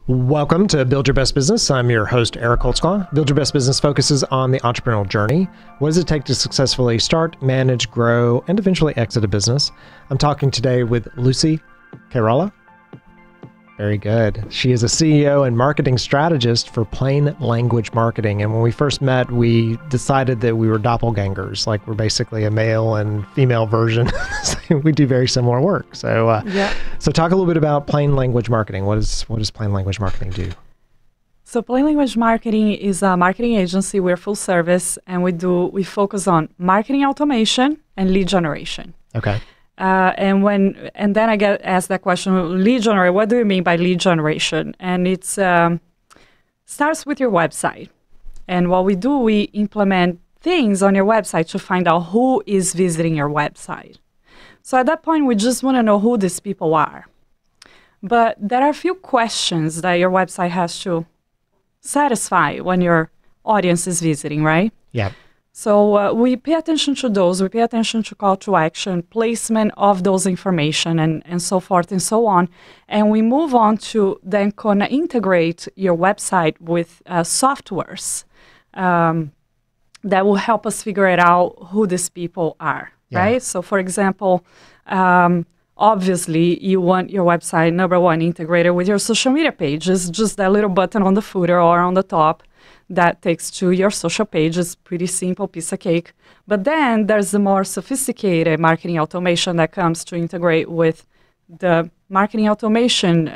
Welcome to Build Your Best Business. I'm your host, Eric Holtzclaw. Build Your Best Business focuses on the entrepreneurial journey. What does it take to successfully start, manage, grow, and eventually exit a business? I'm talking today with Lucy Kairalla. Very good. She is a CEO and marketing strategist for Plain Language Marketing. And when we first met, we decided that we were doppelgangers, like we're basically a male and female version. We do very similar work. So, So talk a little bit about Plain Language Marketing. What does Plain Language Marketing do? So Plain Language Marketing is a marketing agency. We're full service, and we focus on marketing automation and lead generation. Okay. And then I get asked that question, lead generation, what do you mean by lead generation? And it's starts with your website. And what we do, we implement things on your website to find out who is visiting your website. So at that point, we just want to know who these people are. But there are a few questions that your website has to satisfy when your audience is visiting, right? Yeah. So we pay attention to those. We pay attention to call to action, placement of those information, and so forth and so on. And we move on to then integrate your website with softwares that will help us figure it out who these people are, right? So, for example, obviously, you want your website, number one, integrated with your social media page. It's just that little button on the footer or on the top that takes to your social page. Is pretty simple, piece of cake. But then there's the more sophisticated marketing automation that comes to integrate with the marketing automation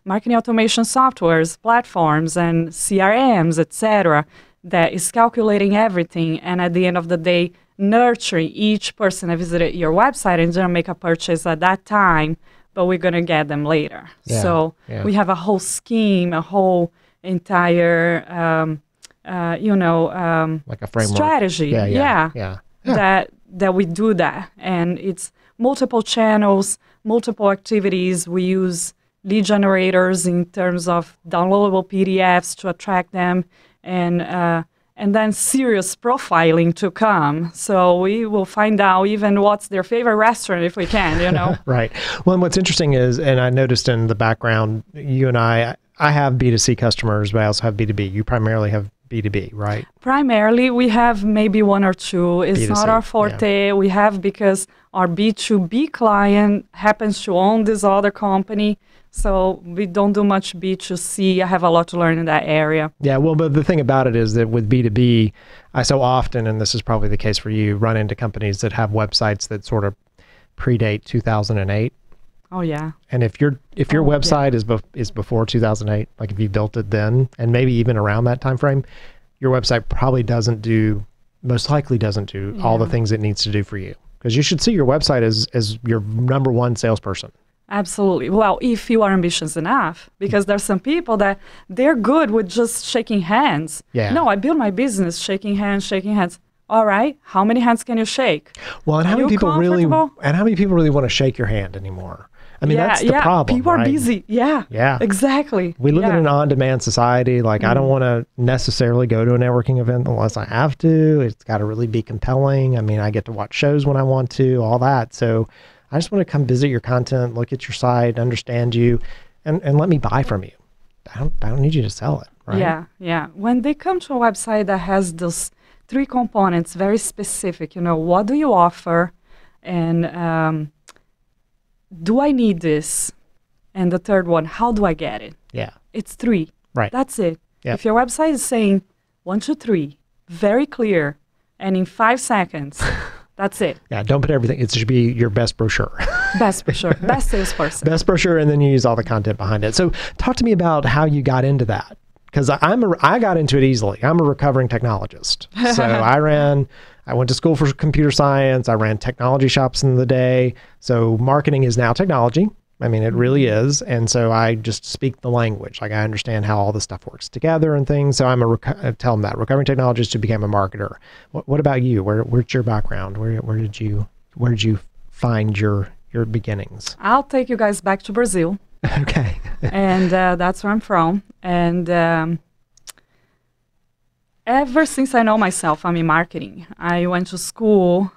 softwares, platforms, and CRMs, etc. That is calculating everything, and at the end of the day, nurturing each person that visited your website and didn't make a purchase at that time, but we're going to get them later. We have a whole scheme, a whole entire, like a framework strategy. That we do that. And it's multiple channels, multiple activities. We use lead generators in terms of downloadable PDFs to attract them, and then serious profiling to come. So we will find out even what's their favorite restaurant if we can, Right. Well, and what's interesting is, and I noticed in the background, you and I have B2C customers, but I also have B2B. You primarily have B2B, right? Primarily, we have maybe one or two. It's B2C, not our forte. We have because our B2B client happens to own this other company. So we don't do much B2C. I have a lot to learn in that area. Yeah, well, but the thing about it is that with B2B, I so often, and this is probably the case for you, run into companies that have websites that sort of predate 2008. Oh, yeah. And if your website is before 2008, like if you built it then, and maybe even around that time frame, your website probably most likely doesn't do all the things it needs to do for you. Because you should see your website as your number one salesperson. Absolutely. Well, if you are ambitious enough, because there's some people that they're good with just shaking hands. Yeah. No, I build my business shaking hands. All right. How many hands can you shake? Well, and how many people really want to shake your hand anymore? I mean, that's the problem. People are busy. Yeah. Exactly. We live in an on-demand society. Like, I don't want to necessarily go to a networking event unless I have to. It's got to really be compelling. I mean, I get to watch shows when I want to, all that. So I just want to come visit your content, look at your site, understand you, and let me buy from you. I don't need you to sell it, right? Yeah. When they come to a website that has those three components, very specific, what do you offer? And do I need this? And the third one, how do I get it? Yeah. It's three. Right. That's it. Yep. If your website is saying 1, 2, 3, very clear, and in 5 seconds, that's it. Yeah, don't put everything. It should be your best brochure. Best brochure. Best salesperson. Best brochure, and then you use all the content behind it. So talk to me about how you got into that. Because I got into it easily. I'm a recovering technologist. So I went to school for computer science. I ran technology shops in the day. So marketing is now technology. I mean, it really is. And so I just speak the language. Like, I understand how all this stuff works together and things. So I'm tell them that recovering technologist who became a marketer. What about you? Where's your background? Where did you find your beginnings? I'll take you guys back to Brazil. Okay. And that's where I'm from. And ever since I know myself, I'm in marketing. I went to school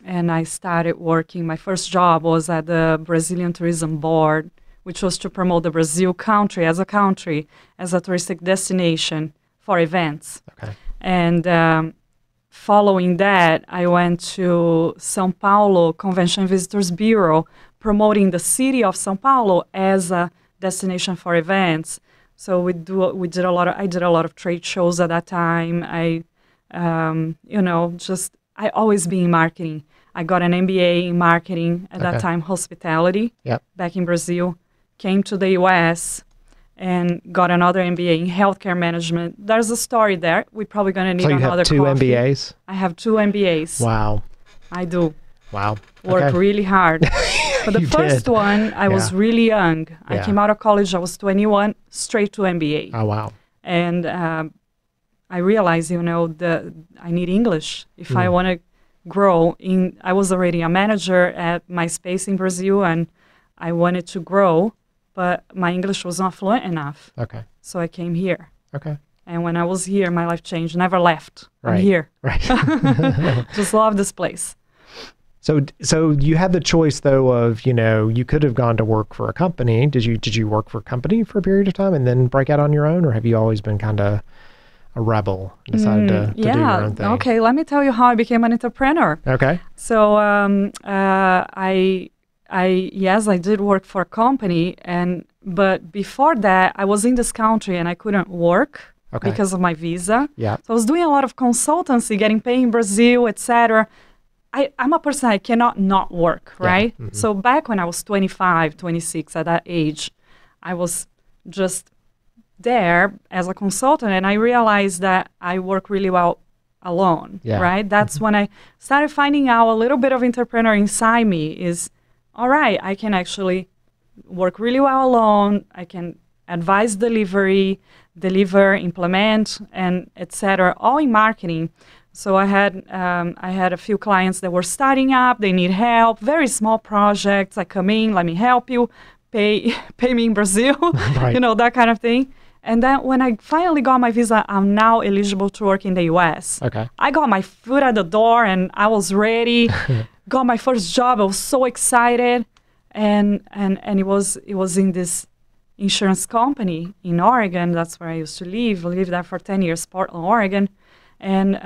and I started working. My first job was at the Brazilian Tourism Board which was to promote the Brazil country, as a touristic destination for events. Okay. And following that, I went to São Paulo Convention and Visitors Bureau, promoting the city of São Paulo as a destination for events. So I did a lot of trade shows at that time. I always be in marketing. I got an MBA in marketing at that time, hospitality, back in Brazil. Came to the US and got another MBA in healthcare management. There's a story there. We're probably going to need another coffee. So you have two MBAs? I have two MBAs. Wow. I do. Wow. Work really hard. But the first one, I was really young. I came out of college, I was 21, straight to MBA. Oh, wow. And I realized, I need English. If I want to grow I was already a manager at MySpace in Brazil, and I wanted to grow, but my English was not fluent enough. Okay. So I came here. Okay. And when I was here, my life changed. Never left. Right. I'm here. Right. Just love this place. So you had the choice though of, you could have gone to work for a company. Did you work for a company for a period of time and then break out on your own, or have you always been kind of a rebel and decided to do your own thing? Okay, let me tell you how I became an entrepreneur. Okay. So I did work for a company, but before that I was in this country and I couldn't work because of my visa. Yeah. So I was doing a lot of consultancy, getting paid in Brazil, etc. I'm a person, I cannot not work, right? Yeah. Mm-hmm. So back when I was 25, 26, at that age, I was just there as a consultant, and I realized that I work really well alone, right? That's when I started finding out a little bit of entrepreneur inside me is, all right, I can actually work really well alone. I can advise deliver, implement, and etc. all in marketing. So I had a few clients that were starting up. They need help, very small projects. I come in, let me help you, pay me in Brazil, right. That kind of thing. And then when I finally got my visa, I'm now eligible to work in the US. Okay. I got my foot at the door and I was ready. Got my first job. I was so excited, and it was in this insurance company in Oregon. That's where I used to live. I lived there for 10 years, Portland, Oregon. And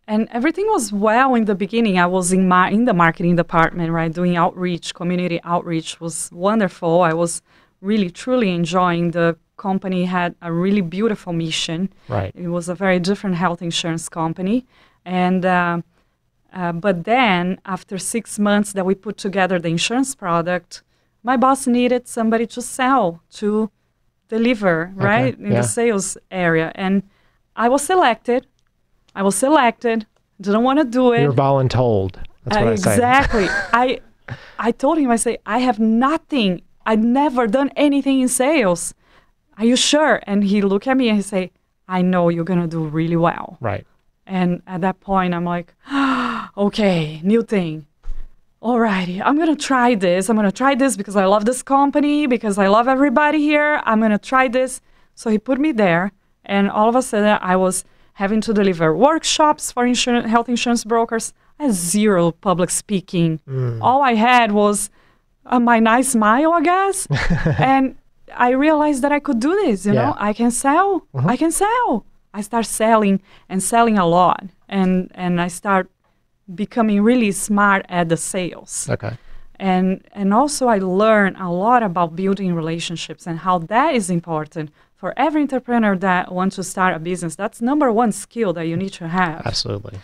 everything was well in the beginning. I was in the marketing department, right, doing outreach, community outreach was wonderful. I was really, truly enjoying. The company had a really beautiful mission. Right. It was a very different health insurance company. And but then after 6 months that we put together the insurance product, my boss needed somebody to sell, to deliver, right, in the sales area. And I was selected. Didn't want to do it. You're voluntold. That's what I say. Exactly. I told him, I say, I have nothing. I've never done anything in sales. Are you sure? And he looked at me and he say, I know you're going to do really well. Right. And at that point, I'm like, okay, new thing. All righty, I'm going to try this. I'm going to try this because I love this company, because I love everybody here. I'm going to try this. So he put me there. And all of a sudden, I was having to deliver workshops for health insurance brokers. I had zero public speaking. All I had was my nice smile, I guess. And I realized that I could do this, you know. I can sell. I can sell. I start selling a lot. And I start becoming really smart at the sales. Okay. And also I learned a lot about building relationships and how that is important for every entrepreneur that wants to start a business. That's number one skill that you need to have. Absolutely.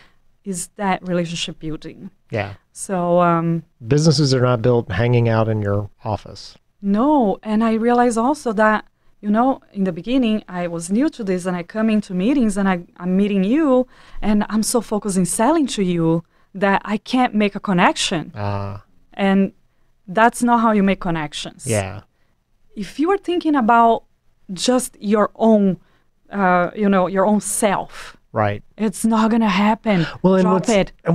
Is that relationship building. Yeah. So businesses are not built hanging out in your office. No. And I realized also that, you know, in the beginning, I was new to this, and I come into meetings and I'm meeting you, and I'm so focused in selling to you that I can't make a connection. And that's not how you make connections. Yeah. If you are thinking about just your own, your own self, right, it's not going to happen. Well, and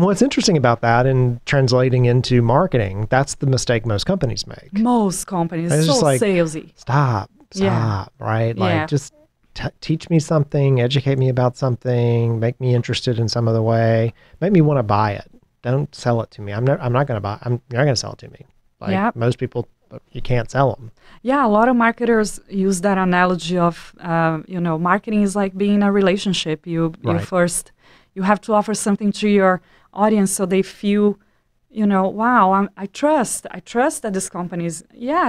what's interesting about that and translating into marketing, that's the mistake most companies make. Most companies, it's so just like, salesy. Stop, right? Like, just teach me something, educate me about something, make me interested in some other way, make me want to buy it. Don't sell it to me. You're not going to sell it to me. Like most people but you can't sell them. Yeah, a lot of marketers use that analogy of, marketing is like being in a relationship. You Right. first, you have to offer something to your audience so they feel, wow, I trust that this company is,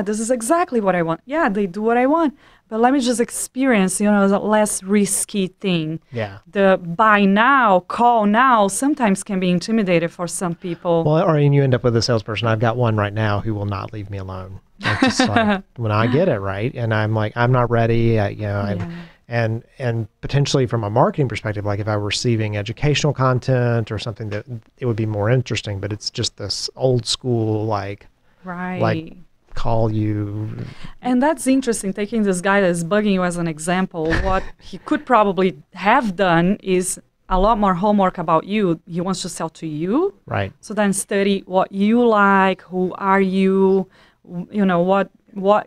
this is exactly what I want. Yeah, they do what I want. But let me just experience, the less risky thing. Yeah. The buy now, call now sometimes can be intimidating for some people. Well, or and you end up with a salesperson. I've got one right now who will not leave me alone. Like, just like, when I get it right, and I'm like, I'm not ready. And potentially from a marketing perspective, like if I were receiving educational content or something, that it would be more interesting. But it's just this old school, like call you. And that's interesting, taking this guy that's bugging you as an example. What he could probably have done is a lot more homework about you. He wants to sell to you. Right. So then study what you like, who are you, what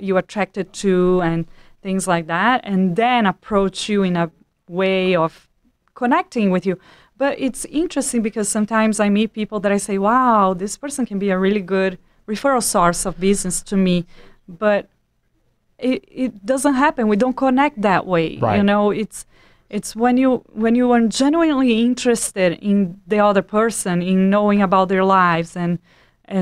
you attracted to and things like that, and then approach you in a way of connecting with you. But it's interesting because sometimes I meet people that I say, wow, this person can be a really good referral source of business to me, but it doesn't happen. We don't connect that way. Right. It's when you are genuinely interested in the other person, in knowing about their lives and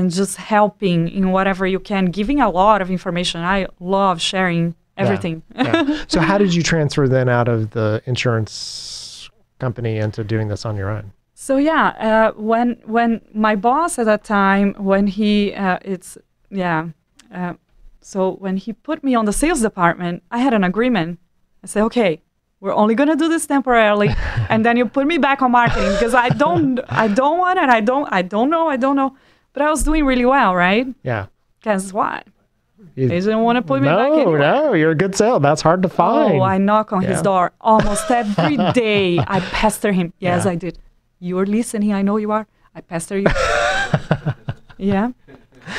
just helping in whatever you can, giving a lot of information. I love sharing everything. Yeah. So how did you transfer then out of the insurance company into doing this on your own? So when my boss at that time, when he so when he put me on the sales department, I had an agreement. I said, okay, we're only gonna do this temporarily, and then you put me back on marketing because I don't want it. I don't know. But I was doing really well, right? Yeah. Guess what? They didn't want to put me back anymore. No, you're a good sale. That's hard to find. Oh, I knock on his door almost every day. I pester him. Yes, I did. You're listening. I know you are. I pester you. Yeah.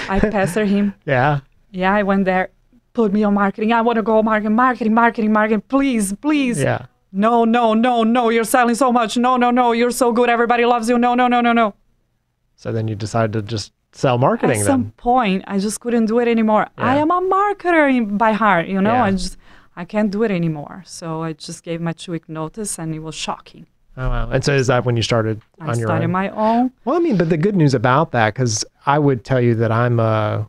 I pester him. Yeah. Yeah, I went there. Put me on marketing. I want to go marketing. Please. Yeah. No. You're selling so much. No. You're so good. Everybody loves you. No. So then you decided to just sell marketing. At some point, I just couldn't do it anymore. Yeah. I am a marketer by heart, Yeah. I can't do it anymore. So I just gave my 2-week notice, and it was shocking. Oh, wow. And so is that when you started on your own? I started my own. Well, I mean, but the good news about that, because I would tell you that I'm a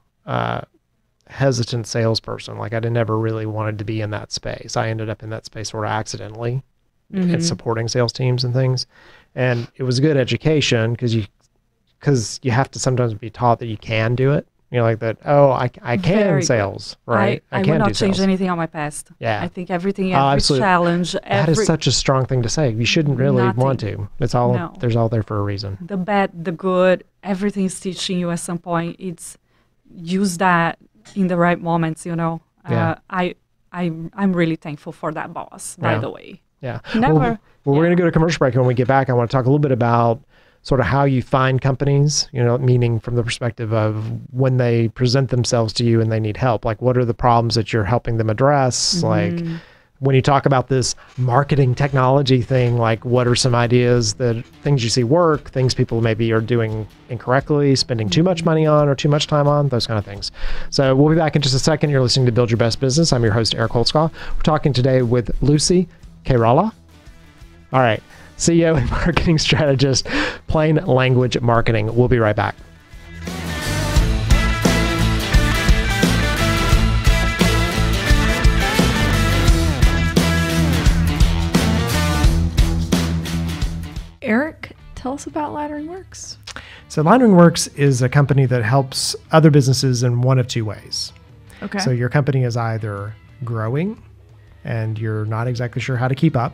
hesitant salesperson. Like I never really wanted to be in that space. I ended up in that space sort of accidentally and supporting sales teams and things. And it was a good education because you have to sometimes be taught that you can do it. Like that, I can sales, right? I can would not do change sales. anything on my past. Yeah. I think every challenge. That is such a strong thing to say. You shouldn't really want to. It's all, there's all there for a reason. The bad, the good, everything is teaching you at some point. It's use that in the right moments, Yeah. I'm really thankful for that boss, by the way. Yeah. Never. Well, we're going to go to commercial break. And when we get back, I want to talk a little bit about sort of how you find companies, meaning from the perspective of when they present themselves to you and they need help. Like, what are the problems that you're helping them address? Like, when you talk about this marketing technology thing, like, what are some ideas things you see work, things people maybe are doing incorrectly, spending too much money on or too much time on, those kind of things. So we'll be back in just a second. You're listening to Build Your Best Business. I'm your host, Eric Holtzclaw. We're talking today with Lucy Kairalla. All right. CEO and marketing strategist, Plain Language Marketing. We'll be right back. Eric, tell us about Laddering Works. So Laddering Works is a company that helps other businesses in one of two ways. Okay. So your company is either growing and you're not exactly sure how to keep up.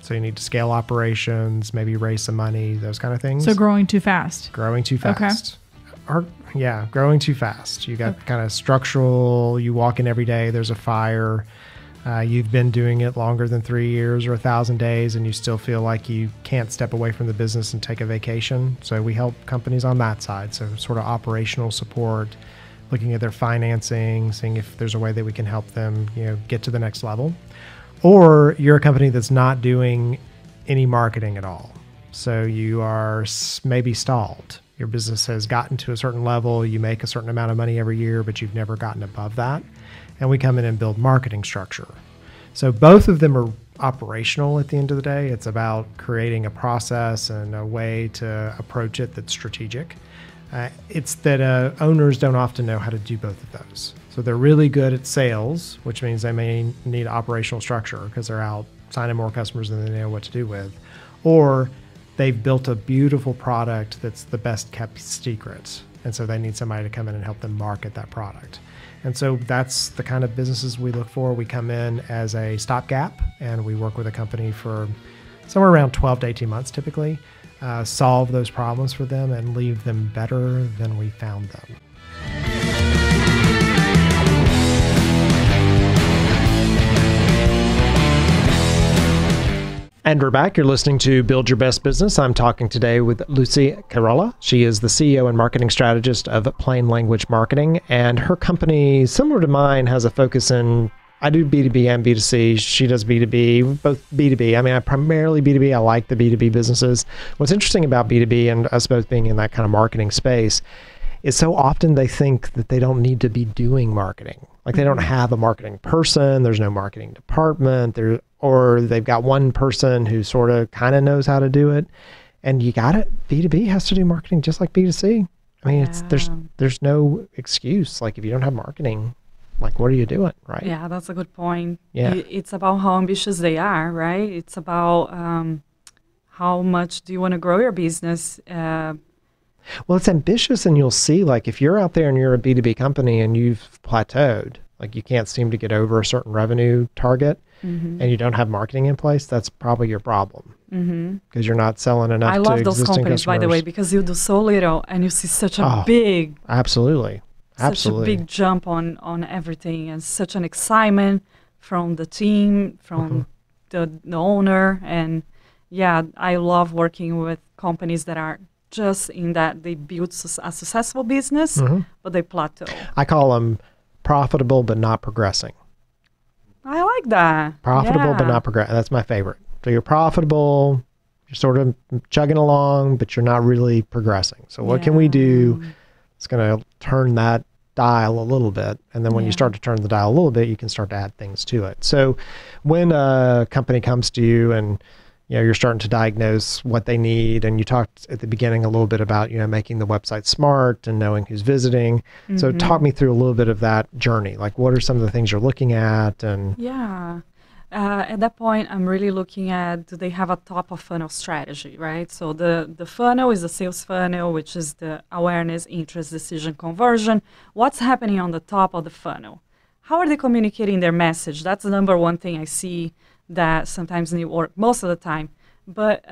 So you need to scale operations, maybe raise some money, those kind of things. So growing too fast. Growing too fast. Growing too fast. You got kind of structural, you walk in every day, there's a fire. You've been doing it longer than 3 years or 1,000 days, and you still feel like you can't step away from the business and take a vacation. So we help companies on that side. So sort of operational support, looking at their financing, seeing if there's a way that we can help them, get to the next level. Or you're a company that's not doing any marketing at all. So you are maybe stalled. Your business has gotten to a certain level, you make a certain amount of money every year, but you've never gotten above that. And we come in and build marketing structure. So both of them are operational at the end of the day. It's about creating a process and a way to approach it that's strategic. It's that owners don't often know how to do both of those. So they're really good at sales, which means they may need operational structure because they're out signing more customers than they know what to do with. Or they've built a beautiful product that's the best kept secret. And so they need somebody to come in and help them market that product. And so that's the kind of businesses we look for. We come in as a stopgap and we work with a company for somewhere around 12 to 18 months typically, solve those problems for them and leave them better than we found them. And we're back. You're listening to Build Your Best Business. I'm talking today with Lucy Kairalla. She is the CEO and marketing strategist of Plain Language Marketing. And her company, similar to mine, has a focus in, I do B2B and B2C. She does B2B, both B2B. I mean, I primarily B2B. I like the B2B businesses. What's interesting about B2B and us both being in that kind of marketing space is so often they think that they don't need to be doing marketing. Like they don't have a marketing person. There's no marketing department. Or they've got one person who sort of kind of knows how to do it. And you got it. B2B has to do marketing just like B2C. I mean, there's no excuse. Like if you don't have marketing, like what are you doing, right? Yeah, that's a good point. Yeah. It's about how ambitious they are, right? It's about how much do you want to grow your business. Well, it's ambitious, and you'll see, like, if you're out there and you're a B2B company and you've plateaued, like you can't seem to get over a certain revenue target, and you don't have marketing in place, that's probably your problem because you're not selling enough to existing customers. I love those companies, by the way, because you do so little and you see such a big, absolutely, such a big jump on everything, and such an excitement from the team, from the owner, and yeah, I love working with companies that are just in that they build a successful business, but they plateau. I call them profitable but not progressing. I like that. Profitable but not progressing. That's my favorite. So you're profitable, you're sort of chugging along, but you're not really progressing. So what can we do? It's going to turn that dial a little bit. And then when you start to turn the dial a little bit, you can start to add things to it. So when a company comes to you and you're starting to diagnose what they need. And you talked at the beginning a little bit about, making the website smart and knowing who's visiting. So talk me through a little bit of that journey. Like what are some of the things you're looking at? And at that point, I'm really looking at, do they have a top of funnel strategy, right? So the funnel is the sales funnel, which is the awareness, interest, decision, conversion. What's happening on the top of the funnel? How are they communicating their message? That's the number one thing I see that sometimes need work most of the time. But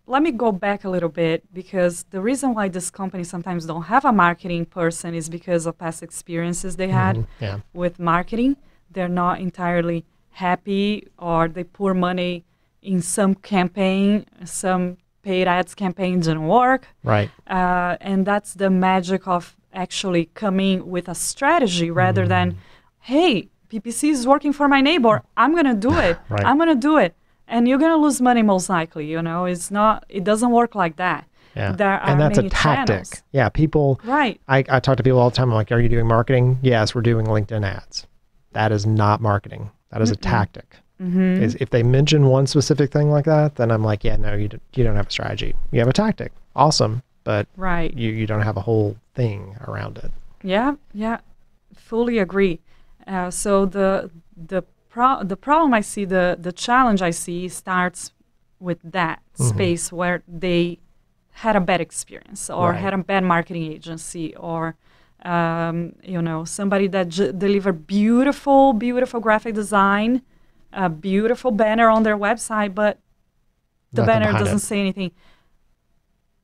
let me go back a little bit, because the reason why this company sometimes don't have a marketing person is because of past experiences they had with marketing. They're not entirely happy, or they pour money in some campaign, some paid ads campaign didn't work. Right. And that's the magic of actually coming with a strategy rather than, hey, PPC is working for my neighbor. I'm going to do it. Right. I'm going to do it. And you're going to lose money most likely. It doesn't work like that. Yeah. There are and that's many a tactic. channels. Yeah. People, right. I talk to people all the time. I'm like, are you doing marketing? Yes, we're doing LinkedIn ads. That is not marketing. That is a tactic. If they mention one specific thing like that, then I'm like, yeah, no, you don't have a strategy. You have a tactic. Awesome. But you don't have a whole thing around it. Yeah. Fully agree. So the problem I see, the challenge I see starts with that space where they had a bad experience, or had a bad marketing agency, or somebody that delivered beautiful graphic design, a beautiful banner on their website, but the banner doesn't say anything.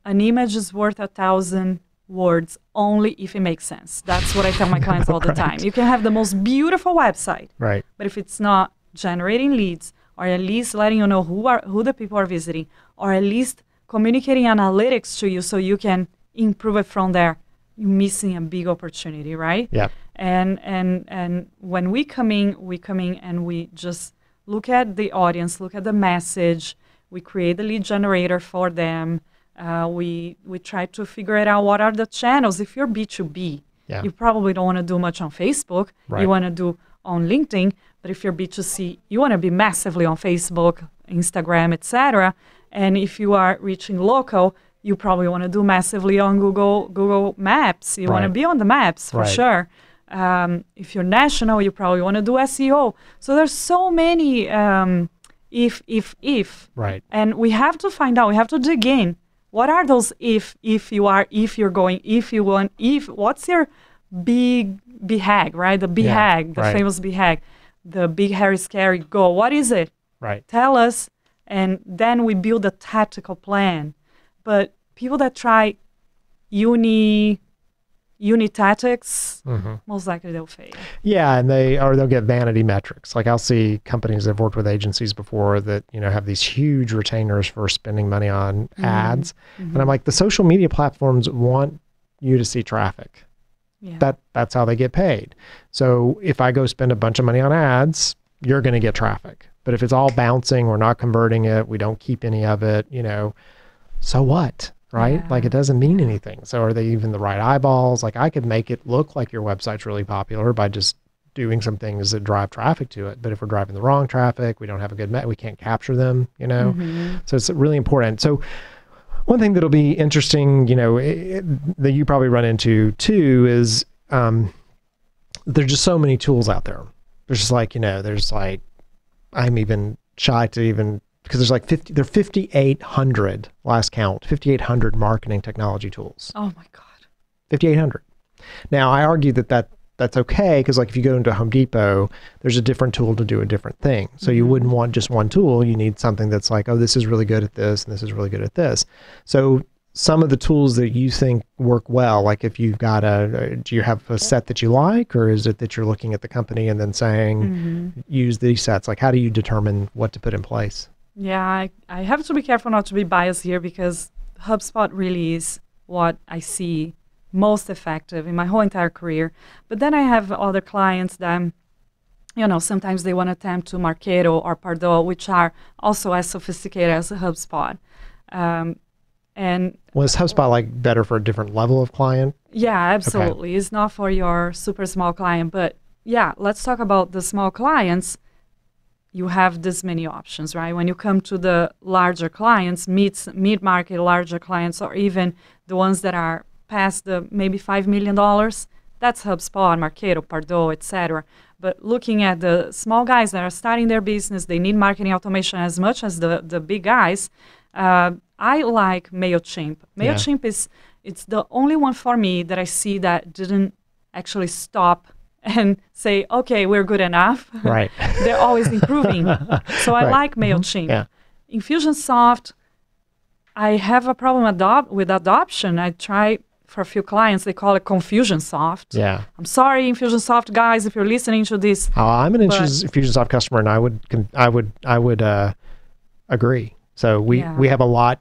An image is worth 1,000 words only if it makes sense. That's what I tell my clients all the time. You can have the most beautiful website, right? But if it's not generating leads, or at least letting you know who the people are visiting, or at least communicating analytics to you so you can improve it from there, you're missing a big opportunity, right? Yeah. And when we come in and we just look at the audience, look at the message, we create the lead generator for them. We try to figure it out what are the channels. If you're B2B, Yeah. you probably don't want to do much on Facebook. Right. You want to do on LinkedIn. But if you're B2C, you want to be massively on Facebook, Instagram, etc. And if you are reaching local, you probably want to do massively on Google Maps. You want to Right. be on the maps for Right. sure. If you're national, you probably want to do SEO. So there's so many if. Right. And we have to find out, we have to dig in. What are those if you want, what's your big BHAG, right? The BHAG, the right. famous BHAG, the big, hairy, scary goal. What is it? Right. Tell us. And then we build a tactical plan. But people that try uni tactics, most likely they'll fail. Yeah, and they'll get vanity metrics. Like I'll see companies that have worked with agencies before that, have these huge retainers for spending money on ads. And I'm like, the social media platforms want you to see traffic. Yeah. That's how they get paid. So if I go spend a bunch of money on ads, you're going to get traffic. But if it's all bouncing, we're not converting it, we don't keep any of it, so what? Right? Yeah. Like it doesn't mean anything. So are they even the right eyeballs? Like I could make it look like your website's really popular by just doing some things that drive traffic to it. But if we're driving the wrong traffic, we don't have a good we can't capture them, So it's really important. So one thing that'll be interesting, that you probably run into too is there's just so many tools out there. There's just like, I'm even shy to even, because there's like 5,800 last count, 5,800 marketing technology tools. Oh my God. 5,800. Now I argue that's okay. Cause like if you go into Home Depot, there's a different tool to do a different thing. So you wouldn't want just one tool. You need something that's like, oh, this is really good at this. And this is really good at this. So some of the tools that you think work well, like if you've got do you have a set that you like, or is it that you're looking at the company and then saying, use these sets? Like, how do you determine what to put in place? Yeah, I have to be careful not to be biased here because HubSpot really is what I see most effective in my whole entire career. But then I have other clients that, sometimes they want to attempt to Marketo or Pardot, which are also as sophisticated as HubSpot. And was HubSpot like better for a different level of client? Yeah, absolutely. Okay. It's not for your super small client, but yeah, let's talk about the small clients. You have this many options, right? When you come to the larger clients, mid-market larger clients, or even the ones that are past the maybe $5 million, that's HubSpot, Marketo, Pardot, etc. But looking at the small guys that are starting their business, they need marketing automation as much as the big guys. I like MailChimp. MailChimp it's the only one for me that I see that didn't actually stop and say, okay, we're good enough. Right. They're always improving. So I like MailChimp. Yeah. Infusionsoft, I have a problem with adoption. I try for a few clients, they call it Confusionsoft. Yeah. I'm sorry, Infusionsoft guys, if you're listening to this. I'm an Infusionsoft customer, and I would agree. So we have a lot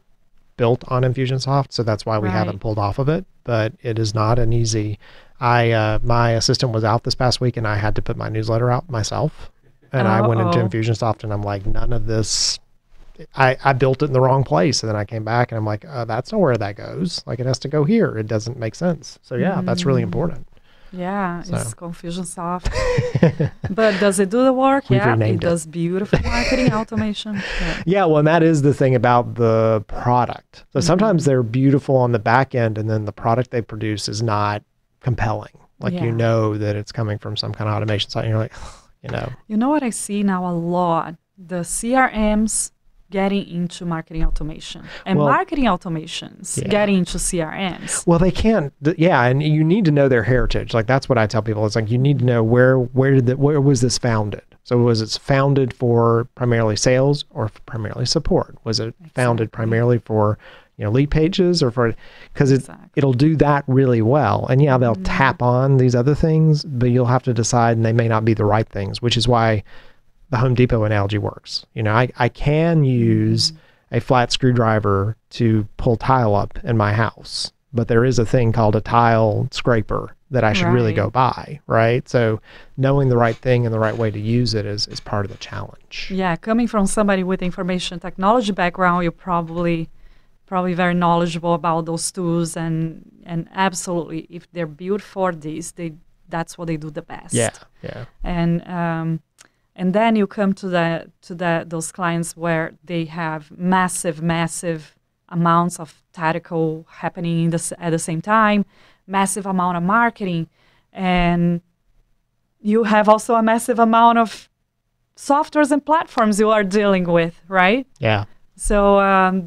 built on Infusionsoft, so that's why we haven't pulled off of it. But it is not an easy. My assistant was out this past week, and I had to put my newsletter out myself. And I went into Infusionsoft, and I'm like, none of this. I built it in the wrong place, and then I came back, and I'm like, that's not where that goes. Like it has to go here. It doesn't make sense. So yeah, that's really important. Yeah, it's Confusionsoft. But does it do the work? It does beautiful marketing automation. Yeah, well, and that is the thing about the product. So sometimes they're beautiful on the back end, and then the product they produce is not compelling. Like you know that it's coming from some kind of automation site, and you're like, You know what I see now a lot? The CRMs getting into marketing automation and marketing automations getting into CRMs. Well, they can't. And you need to know their heritage. Like that's what I tell people. It's like you need to know where was this founded? So was it founded for primarily sales or primarily support? Was it founded primarily for lead pages or for because it'll do that really well. And they'll tap on these other things, but you'll have to decide, and they may not be the right things, which is why the Home Depot analogy works. I can use a flat screwdriver to pull tile up in my house, but there is a thing called a tile scraper that I should really go buy, right? So knowing the right thing and the right way to use it is part of the challenge. Yeah, coming from somebody with information technology background, you probably probably very knowledgeable about those tools, and absolutely, if they're built for this, that's what they do the best. Yeah. And then you come to those clients where they have massive amounts of tactical happening at the same time, massive amount of marketing, and you have also a massive amount of softwares and platforms you are dealing with, right? Yeah. So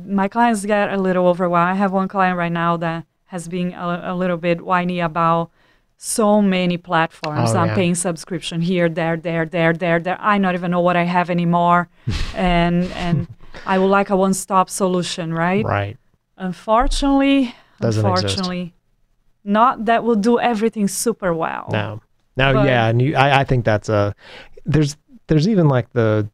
my clients get a little overwhelmed. I have one client right now that has been a little bit whiny about so many platforms. I'm paying subscription here, there. I don't even know what I have anymore. and I would like a one-stop solution, right? Right. Unfortunately, not that will do everything super well. No, yeah, and I think that's there's even like the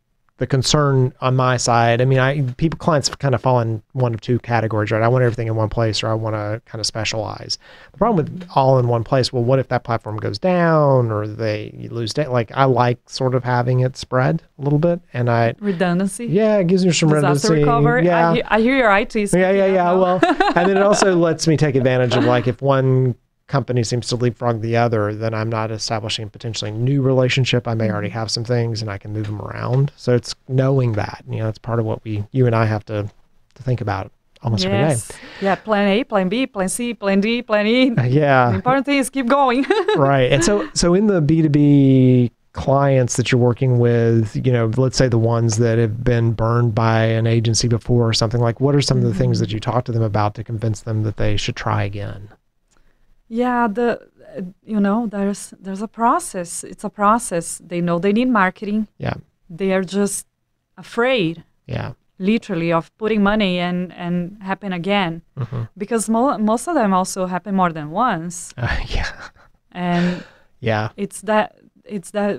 concern on my side. I mean, clients kind of fall in one of two categories, right? I want everything in one place, or I want to kind of specialize. The problem with all in one place, well, what if that platform goes down, or you lose data? Like, I like sort of having it spread a little bit, and redundancy. Yeah, it gives you some disaster redundancy. Recovery. Yeah, I hear your IT. Yeah. Well, and then it also lets me take advantage of, like, if one company seems to leapfrog the other, then I'm not establishing potentially a new relationship. I may already have some things and I can move them around. So it's knowing that, it's part of what you and I have to think about almost every day. Yeah, plan A, plan B, plan C, plan D, plan E. Yeah. The important thing is keep going. Right. And so in the B2B clients that you're working with, let's say the ones that have been burned by an agency before or something, like, what are some of the things that you talk to them about to convince them that they should try again? Yeah, there's a process. It's a process. They know they need marketing. Yeah. They are just afraid. Yeah. Literally, of putting money and happen again. Mm-hmm. Because most of them also happen more than once. Yeah. And yeah, it's that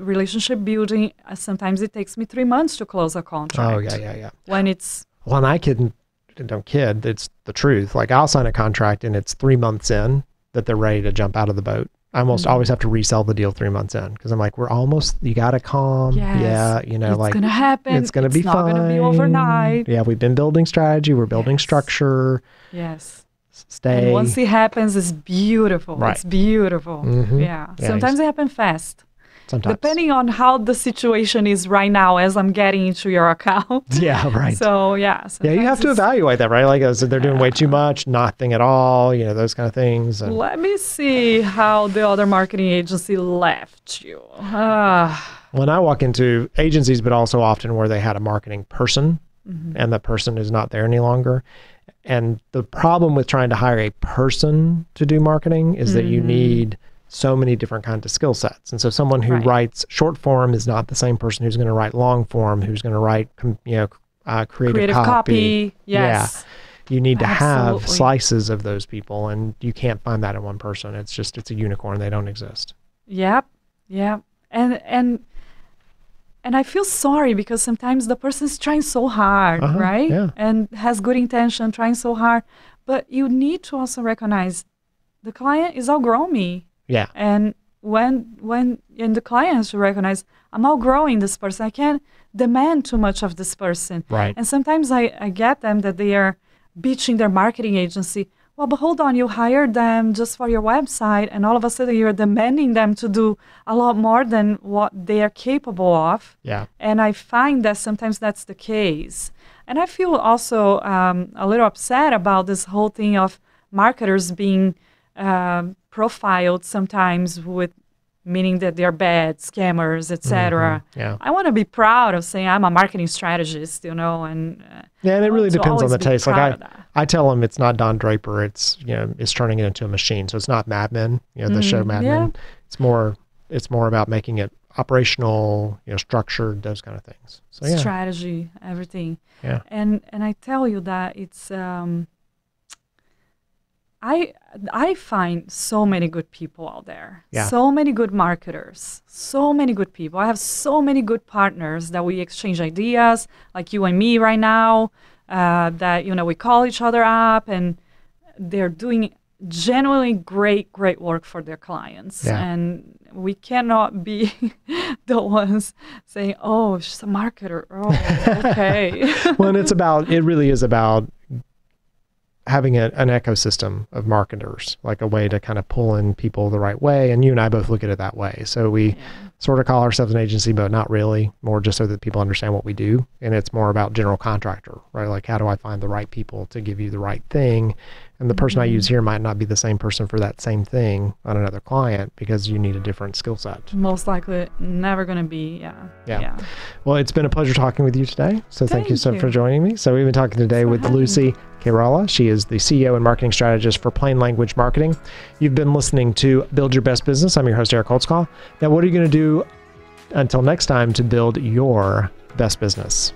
relationship building. Sometimes it takes me 3 months to close a contract. Oh yeah. When it's and I don't kid. It's the truth. Like, I'll sign a contract and it's 3 months in that they're ready to jump out of the boat. I almost always have to resell the deal 3 months in, because I'm like, you got to calm. Yes. Yeah. It's going to happen. It's going to be fine. It's not going to be overnight. Yeah. We've been building strategy. We're building structure. Yes. Stay. And once it happens, it's beautiful. Right. It's beautiful. Mm-hmm. Yeah. Sometimes it happens fast. Sometimes. Depending on how the situation is right now as I'm getting into your account. Yeah, right. So, yeah. Yeah, you have to evaluate that, right? Like, so they're doing way too much, nothing at all, those kind of things. And let me see how the other marketing agency left you. When I walk into agencies, but also often where they had a marketing person, and the person is not there any longer. And the problem with trying to hire a person to do marketing is that you need so many different kinds of skill sets. And so someone who writes short form is not the same person who's going to write long form, who's going to write, creative copy. Yes. Yeah. You need to have slices of those people, and you can't find that in one person. It's a unicorn. They don't exist. Yep. Yeah. And I feel sorry, because sometimes the person's trying so hard, right? Yeah. And has good intention, trying so hard. But you need to also recognize the client is outgrowing me. Yeah. And when the client has to recognize, I'm outgrowing this person. I can't demand too much of this person. Right. And sometimes I get them that they are bitching their marketing agency. Well, but hold on, you hired them just for your website, and all of a sudden you're demanding them to do a lot more than what they are capable of. Yeah. And I find that sometimes that's the case. And I feel also a little upset about this whole thing of marketers being profiled sometimes with meaning that they're bad, scammers, etc. Yeah. I want to be proud of saying I'm a marketing strategist, and and it really depends on the taste. Like, I tell them it's not Don Draper, it's turning it into a machine. So it's not Mad Men, the show Mad Men. It's more about making it operational, structured, those kind of things. So strategy, everything. Yeah. And I tell you that it's I find so many good people out there. Yeah. So many good marketers. So many good people. I have so many good partners that we exchange ideas, like you and me right now, that we call each other up, and they're doing genuinely great work for their clients. Yeah. And we cannot be the ones saying, "Oh, she's a marketer." Oh, okay. Well, and it really is about having an ecosystem of marketers, like a way to kind of pull in people the right way. And you and I both look at it that way. So we sort of call ourselves an agency, but not really, more just so that people understand what we do. And it's more about general contractor, right? Like, how do I find the right people to give you the right thing? And the person I use here might not be the same person for that same thing on another client, because you need a different skill set. Most likely never going to be. Yeah. Well, it's been a pleasure talking with you today. So thank you for joining me. So we've been talking today with Lucy Kairalla. She is the CEO and marketing strategist for Plain Language Marketing. You've been listening to Build Your Best Business. I'm your host, Eric Holtzclaw. Now, what are you going to do until next time to build your best business?